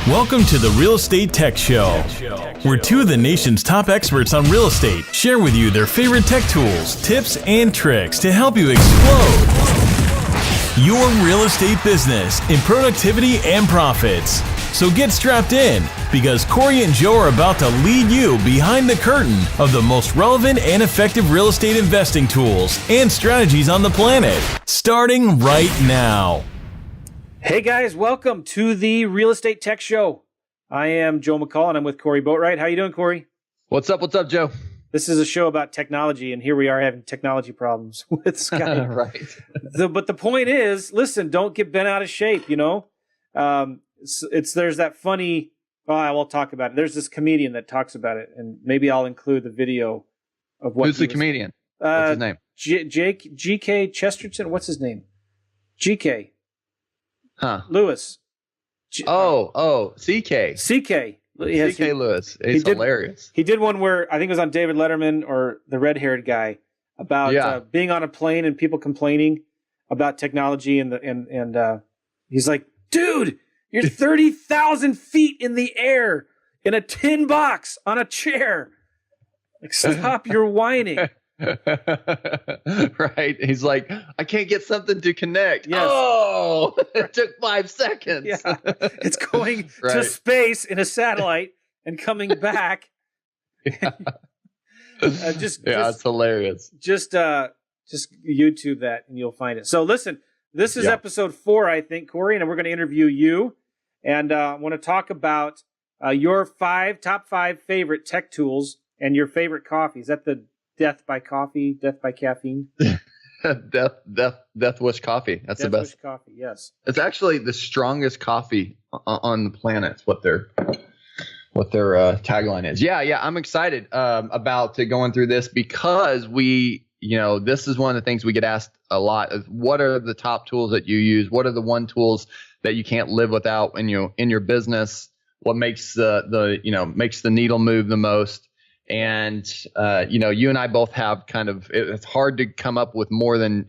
Welcome to the Real Estate Tech Show, where two of the nation's top experts on real estate share with you their favorite tech tools, tips, and tricks to help you explode your real estate business in productivity and profits. So get strapped in, because Cory and Joe are about to lead you behind the curtain of the most relevant and effective real estate investing tools and strategies on the planet, starting right now. Hey guys, welcome to the Real Estate Tech Show. I am Joe McCall and I'm with Cory Boatwright. How you doing, Cory? What's up, Joe? This is a show about technology, and here we are having technology problems with Skype. Right. But the point is, listen, don't get bent out of shape, you know? There's that funny, we'll talk about it. There's this comedian that talks about it, and maybe I'll include the video of what Who's the comedian? What's his name? G.K. Chesterton? What's his name? G.K. Lewis. CK. CK. CK Lewis. He's hilarious. He did one where I think it was on David Letterman or the red-haired guy about being on a plane and people complaining about technology and he's like, dude, you're 30,000 feet in the air in a tin box on a chair. Like, stop your whining. Right. He's like, I can't get something to connect. Yes. Oh, it took 5 seconds. Yeah. It's going to space in a satellite and coming back. It's hilarious. Just YouTube that and you'll find it. So listen, this is episode 4, I think, Cory, and we're going to interview you. And I want to talk about your top 5 favorite tech tools and your favorite coffee. Is that the Death by coffee, death by caffeine? Death Wish coffee. That's the best. Death Wish coffee, yes. It's actually the strongest coffee on the planet. What their tagline is. Yeah. I'm excited about going through this because this is one of the things we get asked a lot is what are the top tools that you use? What are the one tools that you can't live without in your business? What makes makes the needle move the most? And, you and I both have it's hard to come up with more than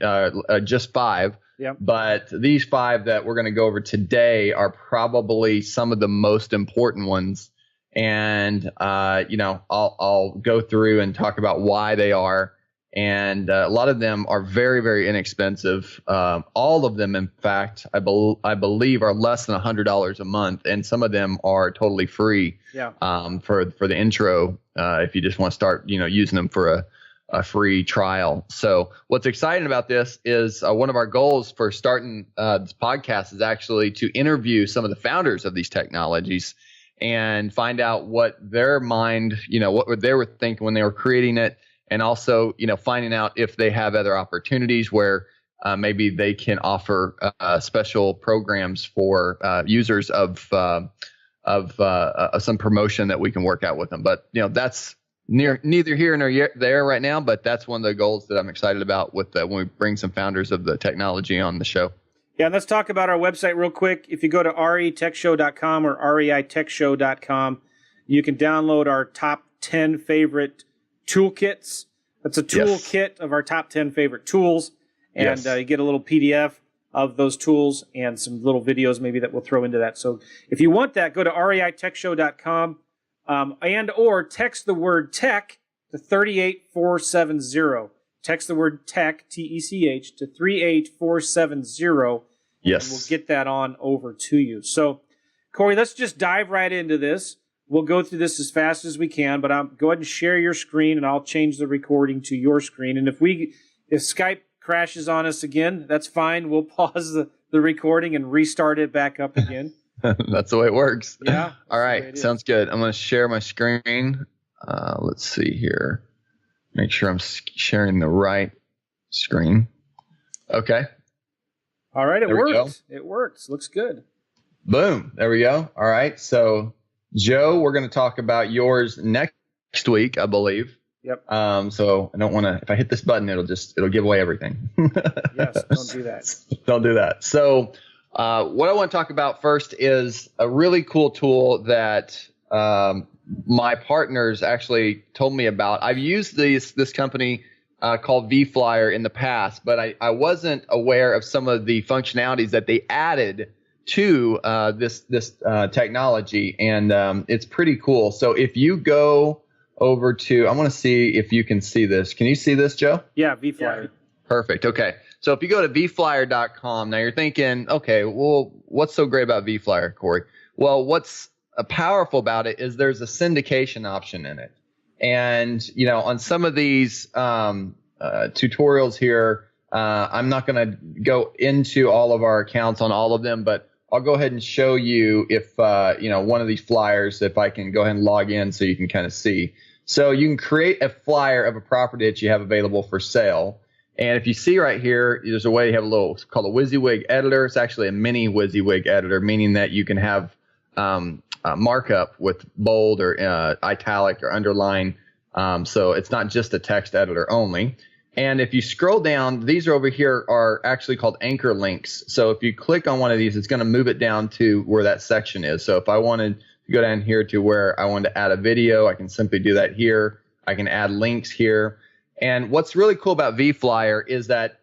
just 5. Yep. But these 5 that we're going to go over today are probably some of the most important ones. And, I'll go through and talk about why they are. And a lot of them are very, very inexpensive. All of them, in fact, I believe are less than $100 a month. And some of them are totally free for the intro if you just want to start, using them for a free trial. So what's exciting about this is one of our goals for starting this podcast is actually to interview some of the founders of these technologies and find out what their mind, what they were thinking when they were creating it. And also, finding out if they have other opportunities where maybe they can offer special programs for users of some promotion that we can work out with them. But that's neither here nor there right now. But that's one of the goals that I'm excited about with when we bring some founders of the technology on the show. Yeah, and let's talk about our website real quick. If you go to retechshow.com or reitechshow.com, you can download our top 10 favorite toolkits. That's a toolkit of our top 10 favorite tools. And you get a little PDF of those tools and some little videos maybe that we'll throw into that. So if you want that, go to reitechshow.com and or text the word tech to 38470. Text the word tech, T-E-C-H, to 38470. Yes. And we'll get that on over to you. So, Cory, let's just dive right into this. We'll go through this as fast as we can, but go ahead and share your screen, and I'll change the recording to your screen. And if Skype crashes on us again, that's fine. We'll pause the recording and restart it back up again. That's the way it works. Yeah. All right. Sounds good. I'm going to share my screen. Let's see here. Make sure I'm sharing the right screen. Okay. All right. It works. It works. Looks good. Boom. There we go. All right. So, Joe, we're going to talk about yours next week, I believe. Yep. So I don't want to, if I hit this button, it'll give away everything. Yes. Don't do that. Don't do that. So what I want to talk about first is a really cool tool that my partners actually told me about. I've used this company called vFlyer in the past, but I wasn't aware of some of the functionalities that they added to this technology, and it's pretty cool. So if you go over to, I want to see if you can see this. Can you see this, Joe? Yeah, vFlyer. Perfect. Okay. So if you go to vFlyer.com, now you're thinking, okay, well, what's so great about vFlyer, Cory? Well, what's powerful about it is there's a syndication option in it. And, on some of these tutorials here, I'm not going to go into all of our accounts on all of them, but I'll go ahead and show you if, one of these flyers, if I can go ahead and log in so you can kind of see. So you can create a flyer of a property that you have available for sale. And if you see right here, there's a way you have a little, it's called a WYSIWYG editor. It's actually a mini WYSIWYG editor, meaning that you can have markup with bold or italic or underline. So it's not just a text editor only. And if you scroll down, these are over here are actually called anchor links. So if you click on one of these, it's going to move it down to where that section is. So if I wanted to go down here to where I wanted to add a video, I can simply do that here. I can add links here. And what's really cool about vFlyer is that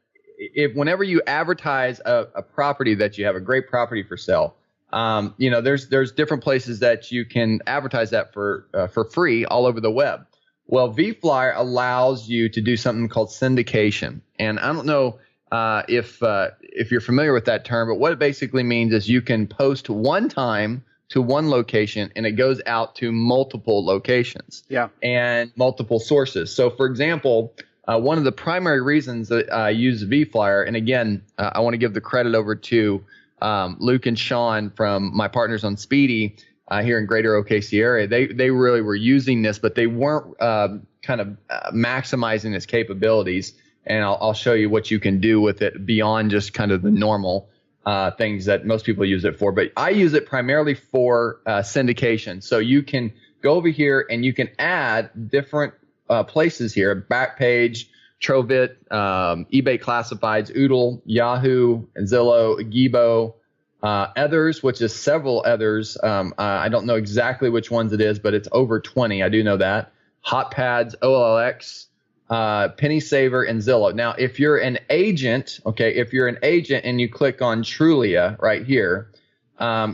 whenever you advertise a property that you have, a great property for sale, there's different places that you can advertise that for free all over the web. Well, vFlyer allows you to do something called syndication. And I don't know if you're familiar with that term, but what it basically means is you can post one time to one location and it goes out to multiple locations and multiple sources. So, for example, one of the primary reasons that I use vFlyer, and again, I want to give the credit over to Luke and Sean from my partners on Speedy, here in Greater OKC area. They really were using this, but they weren't maximizing its capabilities. And I'll show you what you can do with it beyond just kind of the normal things that most people use it for. But I use it primarily for syndication. So you can go over here and you can add different places here: Backpage, Trovit, eBay Classifieds, Oodle, Yahoo, Zillow, Gibo, others, which is several others. I don't know exactly which ones it is, but it's over 20. I do know that. HotPads, OLX, Penny Saver, and Zillow. Now, if you're an agent, and you click on Trulia right here,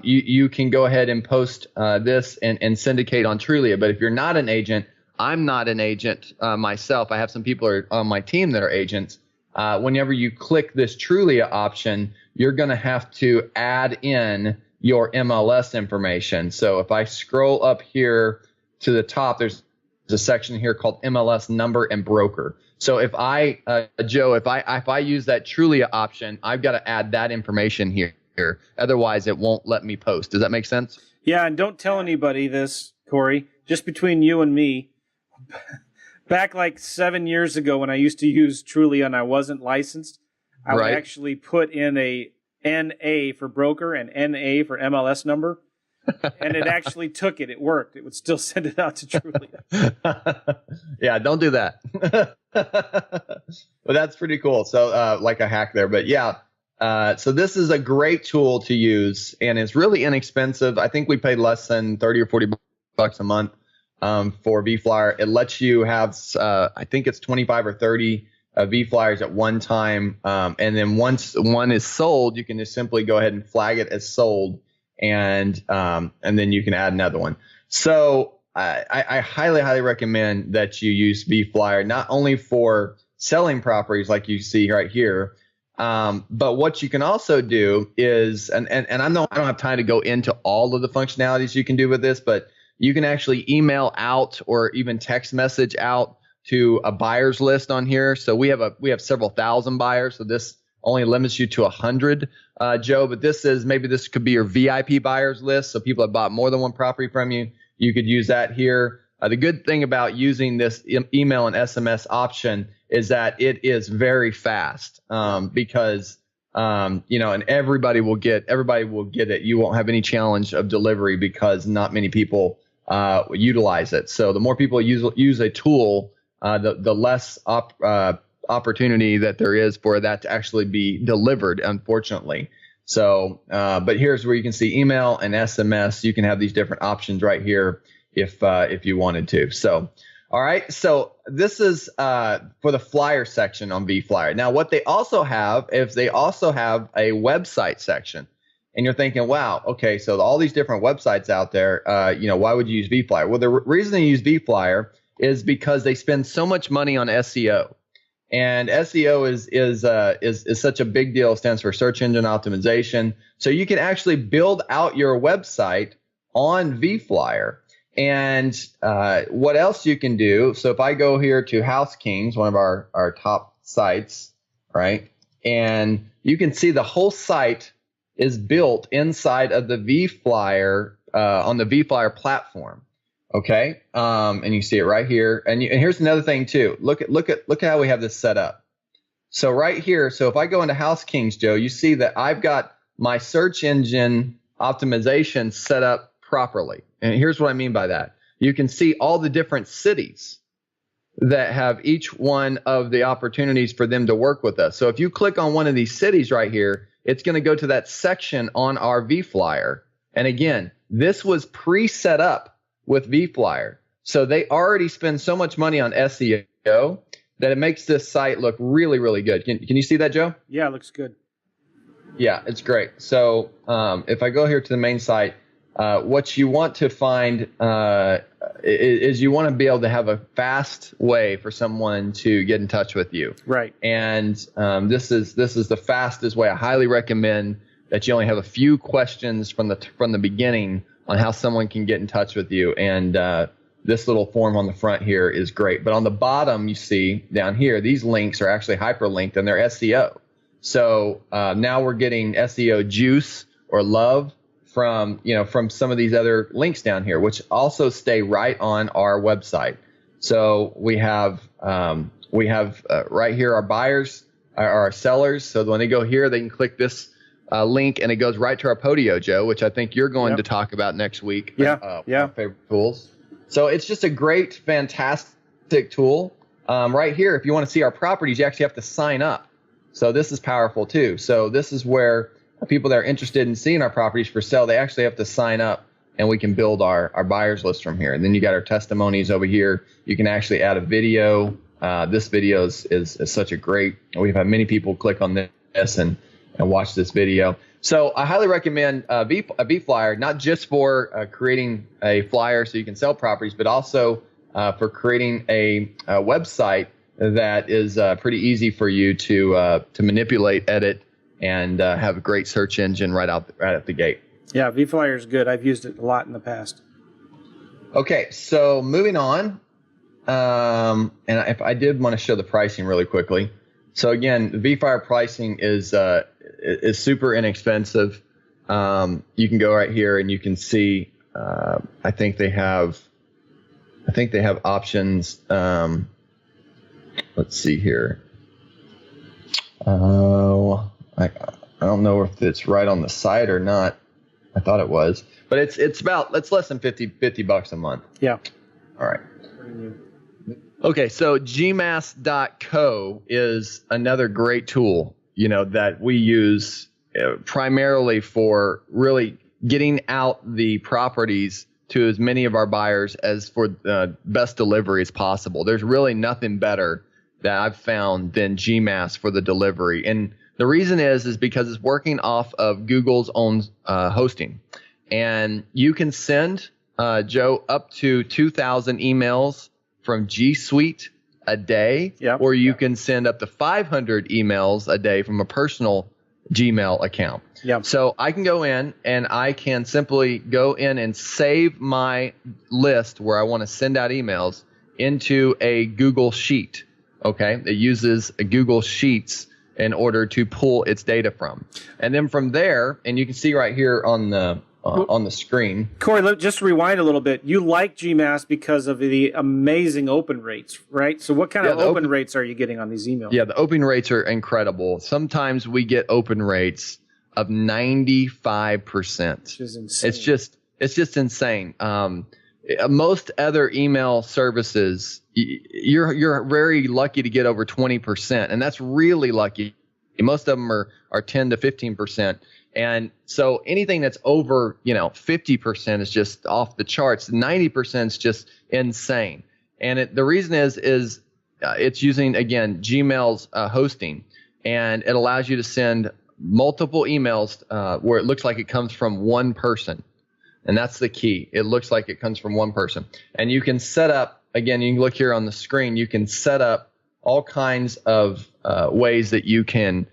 you can go ahead and post this and syndicate on Trulia. But if you're not an agent, I'm not an agent myself. I have some people on my team that are agents. Whenever you click this Trulia option, you're going to have to add in your MLS information. So if I scroll up here to the top, there's a section here called MLS number and broker. So if I, Joe, if I use that Trulia option, I've got to add that information here. Otherwise, it won't let me post. Does that make sense? Yeah, and don't tell anybody this, Cory. Just between you and me. Back like 7 years ago when I used to use Trulia and I wasn't licensed, I would actually put in a NA for broker and NA for MLS number. And it actually took it. It worked. It would still send it out to Trulia. Yeah, don't do that. But that's pretty cool. So like a hack there. But yeah, so this is a great tool to use, and it's really inexpensive. I think we paid less than 30 or 40 bucks a month for vFlyer. It lets you have, I think it's 25 or 30 vFlyers at one time. And then once one is sold, you can just simply go ahead and flag it as sold. And then you can add another one. So I highly, highly recommend that you use vFlyer, not only for selling properties like you see right here, but what you can also do is, and I don't have time to go into all of the functionalities you can do with this, but you can actually email out or even text message out to a buyer's list on here. So we have several thousand buyers. So this only limits you to 100, Joe. But this could be your VIP buyers list. So people that bought more than one property from you, you could use that here. The good thing about using this email and SMS option is that it is very fast because and everybody will get it. You won't have any challenge of delivery because not many people utilize it. So the more people use a tool, the less opportunity that there is for that to actually be delivered, unfortunately. So, but here's where you can see email and SMS. You can have these different options right here if you wanted to. So, all right. So this is for the flyer section on vFlyer. Now, what they also have is a website section. and you're thinking, wow, okay, so all these different websites out there, why would you use vFlyer? Well, the reason they use vFlyer is because they spend so much money on SEO. And SEO is such a big deal. It stands for search engine optimization. So you can actually build out your website on vFlyer. And what else you can do? So if I go here to House Kings, one of our top sites, right? And you can see the whole site is built inside of the vFlyer on the vFlyer platform. Okay, and you see it right here. And here's another thing too. Look at how we have this set up. So right here, so if I go into House Kings, Joe, you see that I've got my search engine optimization set up properly. And here's what I mean by that. You can see all the different cities that have each one of the opportunities for them to work with us. So if you click on one of these cities right here, it's going to go to that section on our vFlyer. And again, this was pre-set up with vFlyer. So they already spend so much money on SEO that it makes this site look really, really good. Can you see that, Joe? Yeah, it looks good. Yeah, it's great. So if I go here to the main site, what you want to find is you want to be able to have a fast way for someone to get in touch with you. Right. And this is the fastest way. I highly recommend that you only have a few questions from the beginning on how someone can get in touch with you. And this little form on the front here is great. But on the bottom, you see down here, these links are actually hyperlinked and they're SEO. So now we're getting SEO juice or love from some of these other links down here, which also stay right on our website. So we have right here our buyers, our sellers. So when they go here, they can click this link and it goes right to our Podio, Joe, which I think you're going to talk about next week. Yeah. Our favorite tools. So it's just a great, fantastic tool. Right here, if you want to see our properties, you actually have to sign up. So this is powerful too. So this is where people that are interested in seeing our properties for sale, they actually have to sign up and we can build our buyers list from here. And then you got our testimonies over here. You can actually add a video. This video is such a great, we've had many people click on this and watch this video. So I highly recommend a vFlyer, not just for creating a flyer so you can sell properties, but also for creating a website that is pretty easy for you to manipulate, edit, and have a great search engine right at the gate. Yeah, vFlyer is good. I've used it a lot in the past. Okay, so moving on, and if I did want to show the pricing really quickly. So again, the vFlyer pricing is super inexpensive. You can go right here and you can see. I think they have options. Let's see here. I don't know if it's right on the site or not. I thought it was, but it's less than $50 a month. Yeah. All right. Okay, so GMass.co is another great tool, that we use primarily for really getting out the properties to as many of our buyers as for the best delivery as possible. There's really nothing better that I've found than GMass for the delivery. And the reason is because it's working off of Google's own hosting. And you can send, Joe, up to 2,000 emails from G Suite a day, or you can send up to 500 emails a day from a personal Gmail account. Yeah. So I can go in and I can simply go in and save my list where I want to send out emails into a Google Sheet. Okay, it uses a Google Sheets in order to pull its data from, and then from there, and you can see right here on the screen. Cory, just rewind a little bit. You like GMass because of the amazing open rates, right? So what kind of open rates are you getting on these emails? Yeah, the open rates are incredible. Sometimes we get open rates of 95%. Which is insane. It's just insane. Most other email services, you're very lucky to get over 20%, and that's really lucky. Most of them are 10 to 15%. And so anything that's over, 50% is just off the charts. 90% is just insane. And the reason is it's using, again, Gmail's hosting, and it allows you to send multiple emails where it looks like it comes from one person. And that's the key. It looks like it comes from one person. And you can set up, again, you can look here on the screen, you can set up all kinds of ways that you can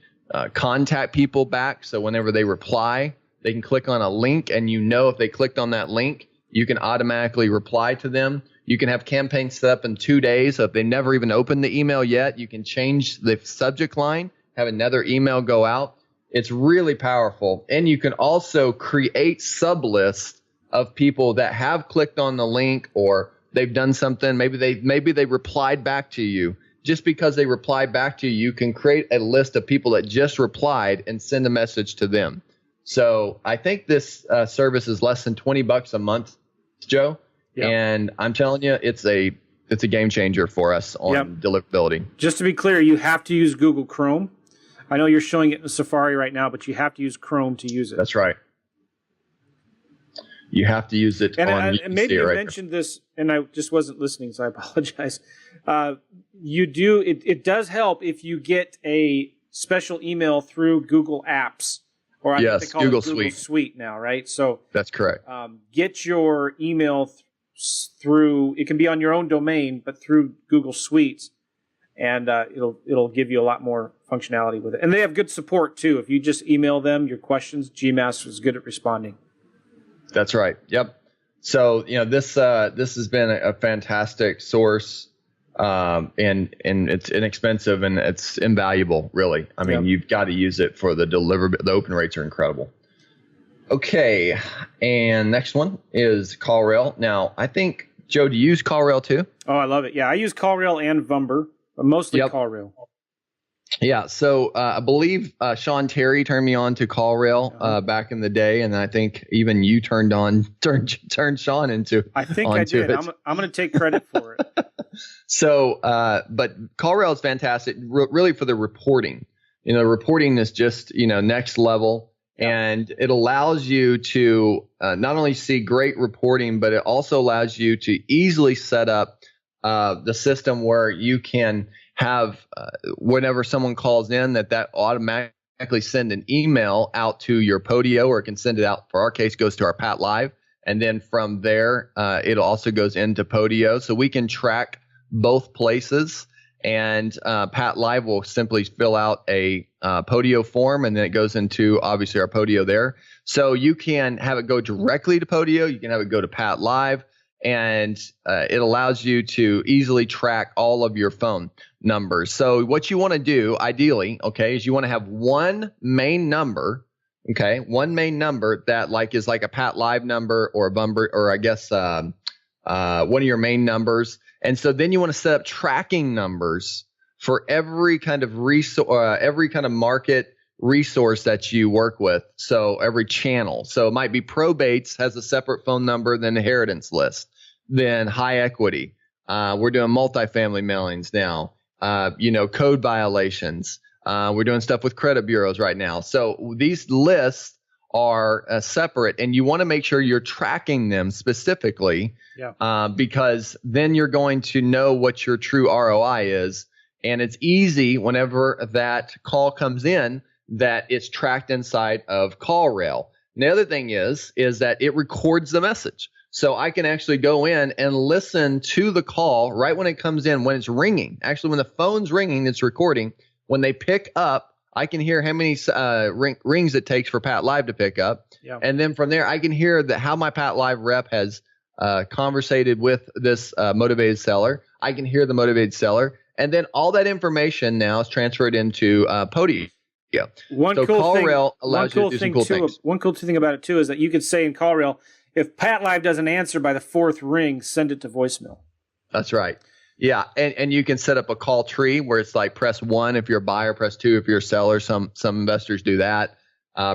contact people back. So whenever they reply, they can click on a link, and if they clicked on that link, you can automatically reply to them. You can have campaigns set up in 2 days. So if they never even opened the email yet, you can change the subject line, have another email go out. It's really powerful. And you can also create sublists of people that have clicked on the link, or they've done something. Maybe they replied back to you. Just because they replied back to you, you can create a list of people that just replied and send a message to them. So I think this service is less than $20 a month, Joe. Yep. And I'm telling you, it's a game changer for us on deliverability. Just to be clear, you have to use Google Chrome. I know you're showing it in Safari right now, but you have to use Chrome to use it. That's right. You have to use it and maybe you mentioned this, and I just wasn't listening, so I apologize. It does help if you get a special email through Google Apps, or I think they call Google it Google Suite now, right? So that's correct. Get your email through. It can be on your own domain, but through Google Suites, and it'll give you a lot more functionality with it. And they have good support too. If you just email them your questions, GMass is good at responding. That's right. Yep. So this has been a fantastic source, and it's inexpensive and it's invaluable. Really, I mean, you've got to use it for the deliverability. The open rates are incredible. Okay, and next one is CallRail. Now, I think, Joe, do you use CallRail too? Oh, I love it. Yeah, I use CallRail and Vumber, but mostly CallRail. Yeah, so I believe Sean Terry turned me on to CallRail back in the day, and I think even you turned Sean into. I think I did. I'm going to take credit for it. So, but CallRail is fantastic, really for the reporting. Reporting is just next level, and it allows you to not only see great reporting, but it also allows you to easily set up the system where you can have whenever someone calls in, that automatically send an email out to your Podio, or it can send it out, for our case, goes to our Pat Live. And then from there, it also goes into Podio. So we can track both places. And Pat Live will simply fill out a Podio form, and then it goes into, obviously, our Podio there. So you can have it go directly to Podio. You can have it go to Pat Live. And it allows you to easily track all of your phone numbers. So what you want to do, ideally, is you want to have one main number, one main number that is like a Pat Live number or a Bumber, or I guess one of your main numbers. And so then you want to set up tracking numbers for every kind of every kind of market resource that you work with. So every channel. So it might be probates has a separate phone number than inheritance list, then high equity. We're doing multifamily mailings now. Code violations. We're doing stuff with credit bureaus right now. So these lists are separate, and you want to make sure you're tracking them specifically, because then you're going to know what your true ROI is. And it's easy whenever that call comes in that it's tracked inside of CallRail. And the other thing is that it records the message. So I can actually go in and listen to the call right when it comes in, when it's ringing. Actually, when the phone's ringing, it's recording. When they pick up, I can hear how many rings it takes for Pat Live to pick up. Yeah. And then from there, I can hear how my Pat Live rep has conversated with this motivated seller. I can hear the motivated seller. And then all that information now is transferred into Podio. Yeah. CallRail allows you to do some cool things. One cool thing about it, too, is that you could say in CallRail, if Pat Live doesn't answer by the fourth ring, send it to voicemail. That's right. Yeah, and you can set up a call tree where it's like press 1 if you're a buyer, press 2 if you're a seller. Some investors do that.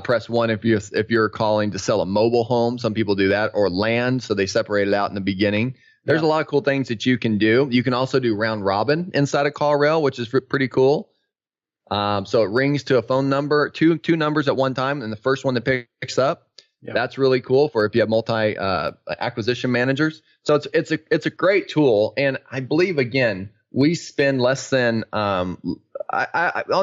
Press 1 if you're calling to sell a mobile home. Some people do that, or land, so they separate it out in the beginning. There's a lot of cool things that you can do. You can also do round robin inside of CallRail, which is pretty cool. So it rings to a phone number, two numbers at one time, and the first one that picks up. Yeah. That's really cool for if you have multi acquisition managers. So it's a great tool, and I believe, again, we spend less than on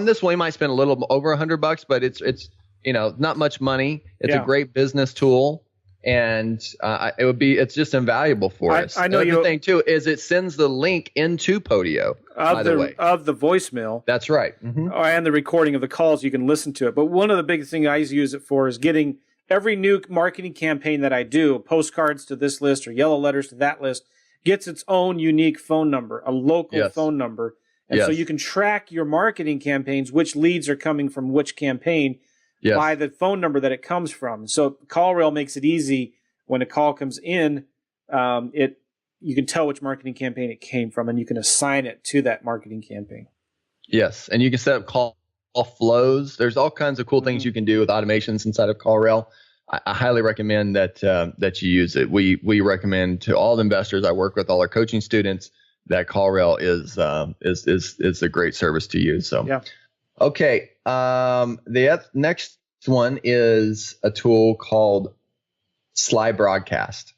this one. We might spend a little over $100, but it's not much money. It's a great business tool. And it's just invaluable for us. I know the thing too is it sends the link into Podio of the voicemail. That's right. Mm-hmm. And the recording of the calls, you can listen to it. But one of the big things I use it for is getting every new marketing campaign that I do, postcards to this list or yellow letters to that list, gets its own unique phone number, a local phone number. And so you can track your marketing campaigns, which leads are coming from which campaign. By the phone number that it comes from. So CallRail makes it easy when a call comes in. You can tell which marketing campaign it came from, and you can assign it to that marketing campaign. Yes, and you can set up call flows. There's all kinds of cool things you can do with automations inside of CallRail. I highly recommend that you use it. We recommend to all the investors I work with, all our coaching students, that CallRail is a great service to use. So yeah. Okay. The next one is a tool called Slybroadcast.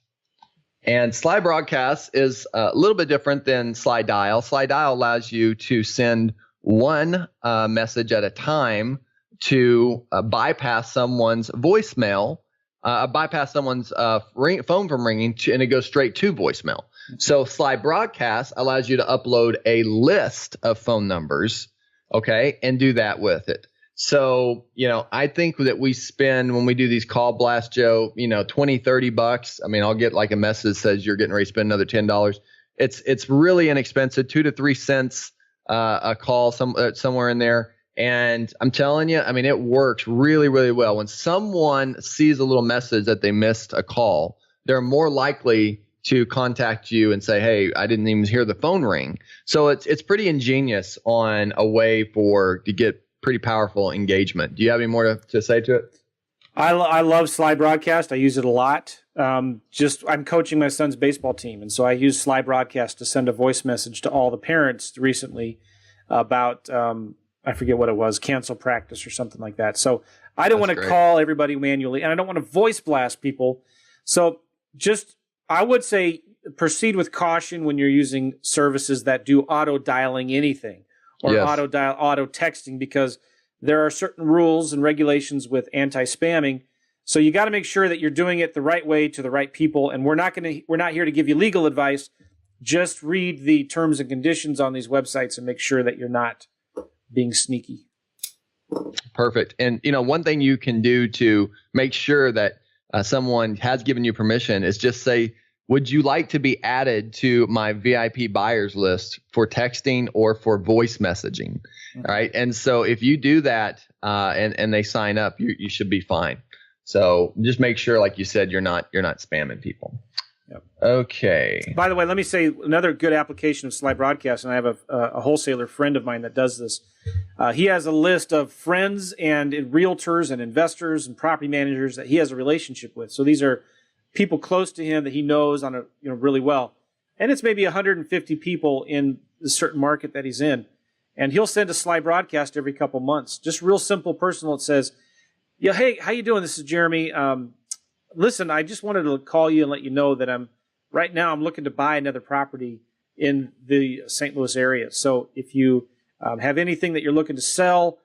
And Slybroadcast is a little bit different than Slydial. Slydial allows you to send one message at a time to bypass someone's voicemail, bypass someone's phone from ringing, and it goes straight to voicemail. So Slybroadcast allows you to upload a list of phone numbers, okay, and do that with it. So, I think that we spend, when we do these call blasts, Joe, $20, $30. I mean, I'll get like a message that says you're getting ready to spend another $10. It's really inexpensive, 2 to 3 cents a call somewhere in there. And I'm telling you, I mean, it works really, really well. When someone sees a little message that they missed a call, they're more likely to contact you and say, hey, I didn't even hear the phone ring. So it's pretty ingenious on a way to get pretty powerful engagement. Do you have any more to say to it? I love Slybroadcast. I use it a lot. I'm coaching my son's baseball team, and so I use Slybroadcast to send a voice message to all the parents recently about I forget what it was, cancel practice or something like that. So I don't want to call everybody manually, and I don't want to voice blast people. So I would say proceed with caution when you're using services that do auto dialing anything or auto texting, because there are certain rules and regulations with anti-spamming. So you got to make sure that you're doing it the right way to the right people. And we're not here to give you legal advice. Just read the terms and conditions on these websites and make sure that you're not being sneaky. Perfect. And one thing you can do to make sure that someone has given you permission is just say, would you like to be added to my VIP buyers list for texting or for voice messaging? Mm-hmm. All right. And so if you do that and they sign up, you should be fine. So just make sure, like you said, you're not spamming people. Yep. Okay. By the way, let me say another good application of Slybroadcast, and I have a wholesaler friend of mine that does this. He has a list of friends and realtors and investors and property managers that he has a relationship with. So these are people close to him that he knows on really well. And it's maybe 150 people in the certain market that he's in. And he'll send a Slybroadcast every couple months. Just real simple, personal. It says, yeah, hey, how you doing? This is Jeremy. Listen, I just wanted to call you and let you know that I'm looking to buy another property in the St. Louis area. So if you have anything that you're looking to sell,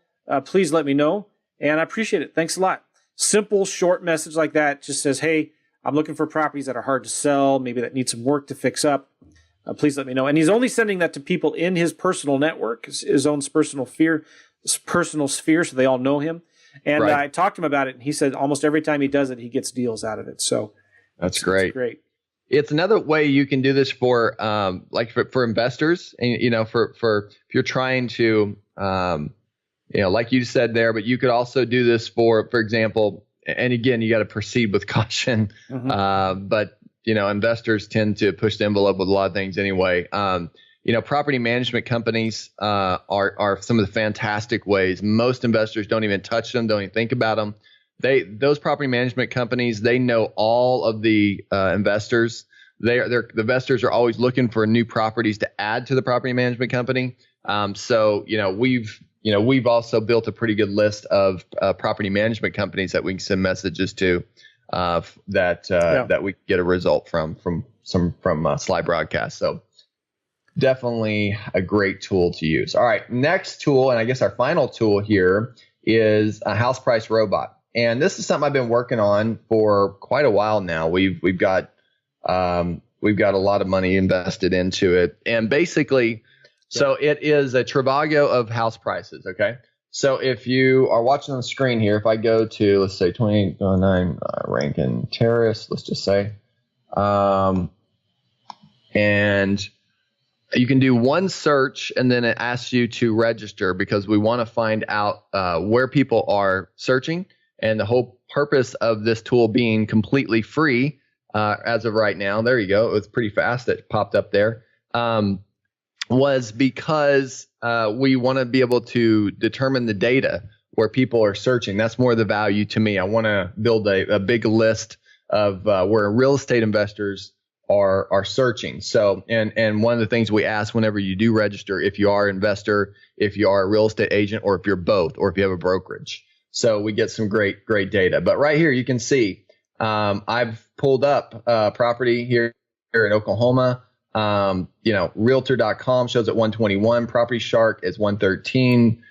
please let me know. And I appreciate it. Thanks a lot. Simple, short message like that just says, hey, I'm looking for properties that are hard to sell, maybe that need some work to fix up. Please let me know. And he's only sending that to people in his personal network, his own personal sphere, so they all know him. And I talked to him about it, and he said almost every time he does it, he gets deals out of it. So that's great. It's great. It's another way you can do this for for investors, and for if you're trying to like you said there, but you could also do this for example. And again, you got to proceed with caution. Mm-hmm. But investors tend to push the envelope with a lot of things anyway. Property management companies are some of the fantastic ways. Most investors don't even touch them, don't even think about them. Those property management companies, they know all of the investors. The investors are always looking for new properties to add to the property management company. So we've also built a pretty good list of property management companies that we can send messages to that we get a result from Slybroadcast. So definitely a great tool to use. All right, next tool, and I guess our final tool here is a house price robot. And this is something I've been working on for quite a while now. We've got a lot of money invested into it. And basically, so it is a Trivago of house prices, okay? So if you are watching on the screen here, if I go to, let's say, 2809 Rankin Terrace, let's just say, and you can do one search, and then it asks you to register because we want to find out where people are searching. And the whole purpose of this tool being completely free as of right now, there you go. It was pretty fast. It popped up there. Was because we want to be able to determine the data where people are searching. That's more the value to me. I want to build a big list of where real estate investors are searching. So, and one of the things we ask whenever you do register, if you are an investor, if you are a real estate agent, or if you're both, or if you have a brokerage. So we get some great data. But right here, you can see I've pulled up property here in Oklahoma. Realtor.com shows at 121. Property Shark is 113.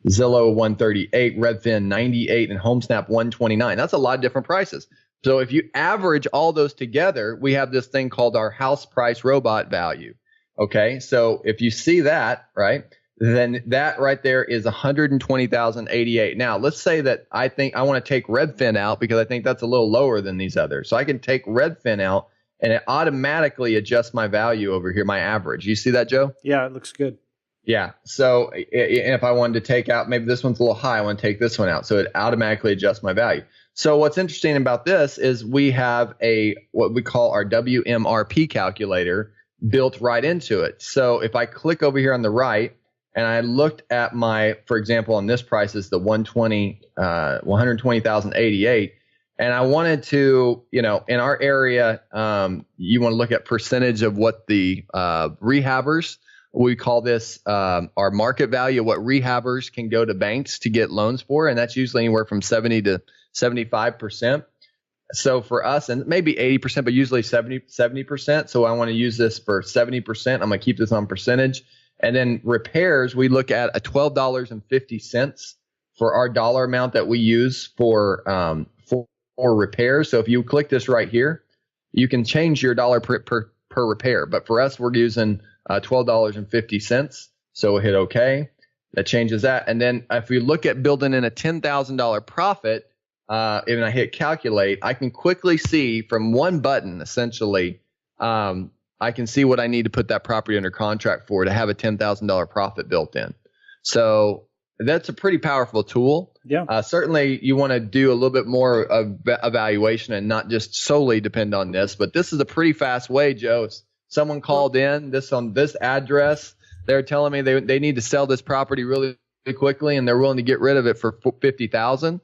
Zillow 138. Redfin 98, and HomeSnap 129. That's a lot of different prices. So if you average all those together, we have this thing called our house price robot value. Okay, so if you see that, right, then that right there is 120,088. Now, let's say that I think I want to take Redfin out because I think that's a little lower than these others. So I can take Redfin out, and it automatically adjusts my value over here, my average. You see that, Joe? Yeah, it looks good. Yeah. So if I wanted to take out, maybe this one's a little high, I want to take this one out. So it automatically adjusts my value. So what's interesting about this is we have what we call our WMRP calculator built right into it. So if I click over here on the right, and I looked at for example, on this price is the 120,088. And I wanted to, in our area, you want to look at percentage of what the rehabbers, we call this our market value, what rehabbers can go to banks to get loans for. And that's usually anywhere from 70 to 75%. So for us, and maybe 80%, but usually 70%. So I want to use this for 70%. I'm going to keep this on percentage. And then repairs, we look at a $12.50 for our dollar amount that we use for repairs. So if you click this right here, you can change your dollar per repair. But for us, we're using $12.50. So we'll hit OK. That changes that. And then if we look at building in a $10,000 profit, and I hit calculate, I can quickly see from one button, essentially, I can see what I need to put that property under contract for to have a $10,000 profit built in. So that's a pretty powerful tool. Yeah. Certainly, you want to do a little bit more of evaluation and not just solely depend on this. But this is a pretty fast way, Joe. Someone called in on this address. They're telling me they need to sell this property really quickly, and they're willing to get rid of it for $50,000.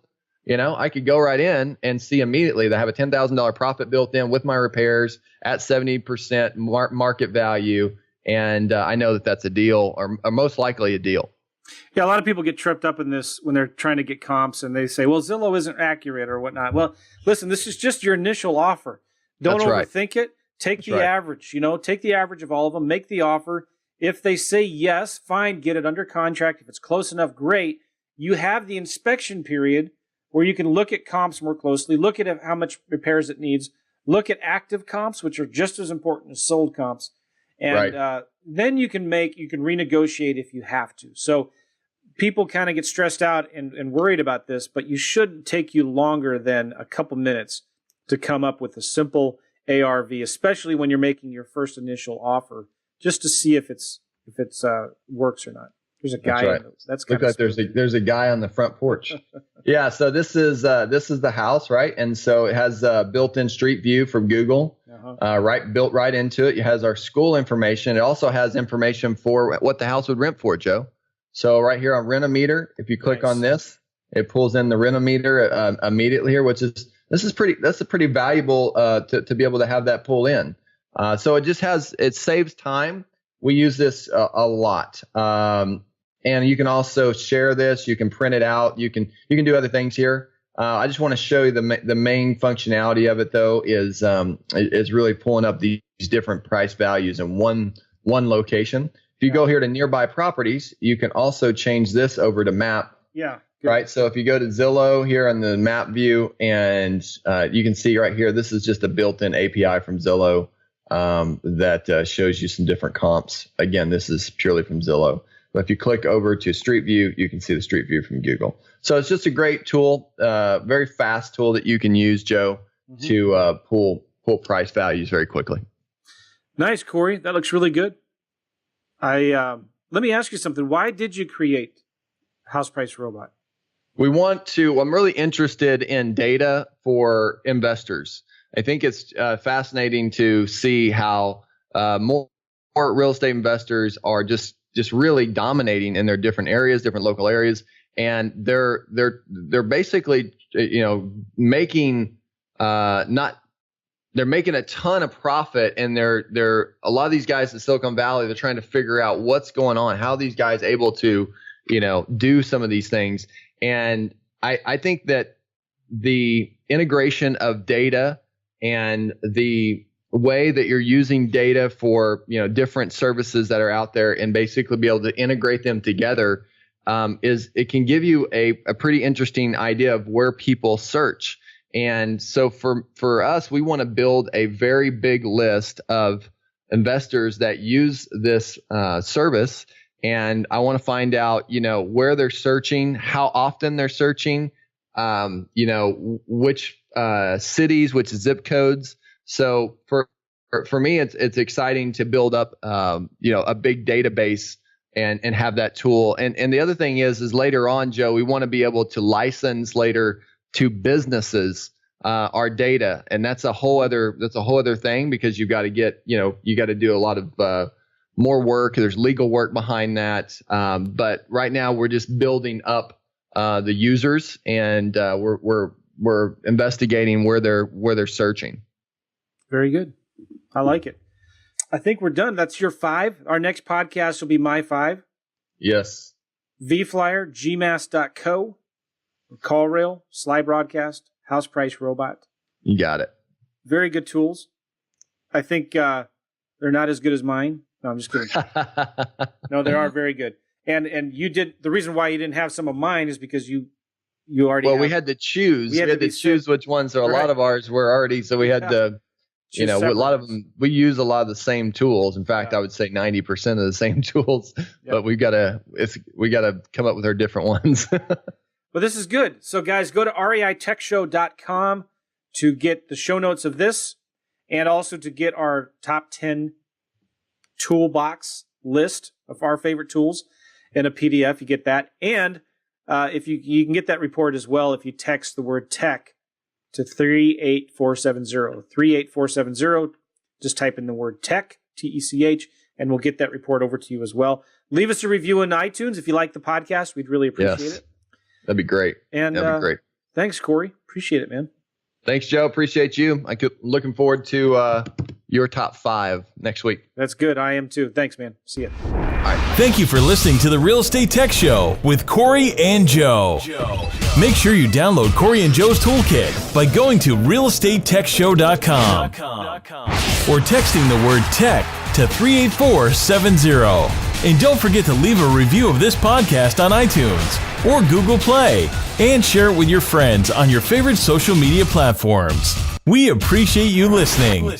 I could go right in and see immediately that I have a $10,000 profit built in with my repairs at 70% market value. And I know that that's a deal, or most likely a deal. Yeah, a lot of people get tripped up in this when they're trying to get comps, and they say, well, Zillow isn't accurate or whatnot. Well, listen, this is just your initial offer. Don't overthink it. Take the average. Take the average of all of them. Make the offer. If they say yes, fine, get it under contract. If it's close enough, great. You have the inspection period where you can look at comps more closely, look at how much repairs it needs, look at active comps, which are just as important as sold comps. And then you can renegotiate if you have to. So people kind of get stressed out and worried about this, but you shouldn't take you longer than a couple minutes to come up with a simple ARV, especially when you're making your first initial offer, just to see if it's works or not. There's a guy. That's right. That's kind of there's a guy on the front porch. Yeah. So this is the house, right? And so it has a built-in street view from Google, built right into it. It has our school information. It also has information for what the house would rent for, Joe. So right here on Rent-A-Meter, if you click on this, it pulls in the Rent-A-Meter immediately here, that's a pretty valuable to be able to have that pull in. So it saves time. We use this a lot. And you can also share this. You can print it out. You can do other things here. I just want to show you the main functionality of it, though, is really pulling up these different price values in one one location. If you go here to nearby properties, you can also change this over to map. Yeah. Good. Right. So if you go to Zillow here on the map view, and you can see right here, this is just a built-in API from Zillow that shows you some different comps. Again, this is purely from Zillow. But if you click over to Street View, you can see the Street View from Google. So it's just a great tool, very fast tool that you can use, Joe, to pull price values very quickly. Nice, Cory. That looks really good. Let me ask you something. Why did you create House Price Robot? I'm really interested in data for investors. I think it's fascinating to see how more real estate investors are just really dominating in their different areas, different local areas, and they're basically making they're making a ton of profit, and they're a lot of these guys in Silicon Valley, they're trying to figure out what's going on, how these guys able to do some of these things. And I think that the integration of data and the way that you're using data for different services that are out there, and basically be able to integrate them together, it can give you a pretty interesting idea of where people search. And so for us, we want to build a very big list of investors that use this service. And I want to find out, where they're searching, how often they're searching, which cities, which zip codes. So for me, it's exciting to build up, a big database and have that tool. And the other thing is later on, Joe, we want to be able to license later to businesses our data, and that's a whole other thing, because you got to do a lot of more work. There's legal work behind that. But right now we're just building up the users, and we're investigating where they're searching. Very good. I like it. I think we're done. That's your 5. Our next podcast will be my 5. Yes. vFlyer, GMass.co, CallRail, Slybroadcast, House Price Robot. You got it. Very good tools. I think they're not as good as mine. No, I'm just kidding. No, they are very good. And you did, the reason why you didn't have some of mine is because you already. Well, we had to choose. We had to choose which ones. So a lot of ours were already. So we had to. A lot of them, we use a lot of the same tools. In fact, I would say 90% of the same tools, but we gotta come up with our different ones. Well, this is good. So guys, go to reitechshow.com to get the show notes of this, and also to get our top 10 toolbox list of our favorite tools in a PDF. You get that. And if you can get that report as well if you text the word tech to 38470. 38470. Just type in the word tech, TECH, and we'll get that report over to you as well. Leave us a review on iTunes if you like the podcast. We'd really appreciate it. That'd be great. And that'd be great. Thanks, Cory. Appreciate it, man. Thanks, Joe. Appreciate you. Looking forward to your top 5 next week. That's good. I am too. Thanks, man. See ya. All right. Thank you for listening to the Real Estate Tech Show with Cory and Joe. Make sure you download Cory and Joe's toolkit by going to realestatetechshow.com or texting the word tech to 38470. And don't forget to leave a review of this podcast on iTunes or Google Play, and share it with your friends on your favorite social media platforms. We appreciate you listening.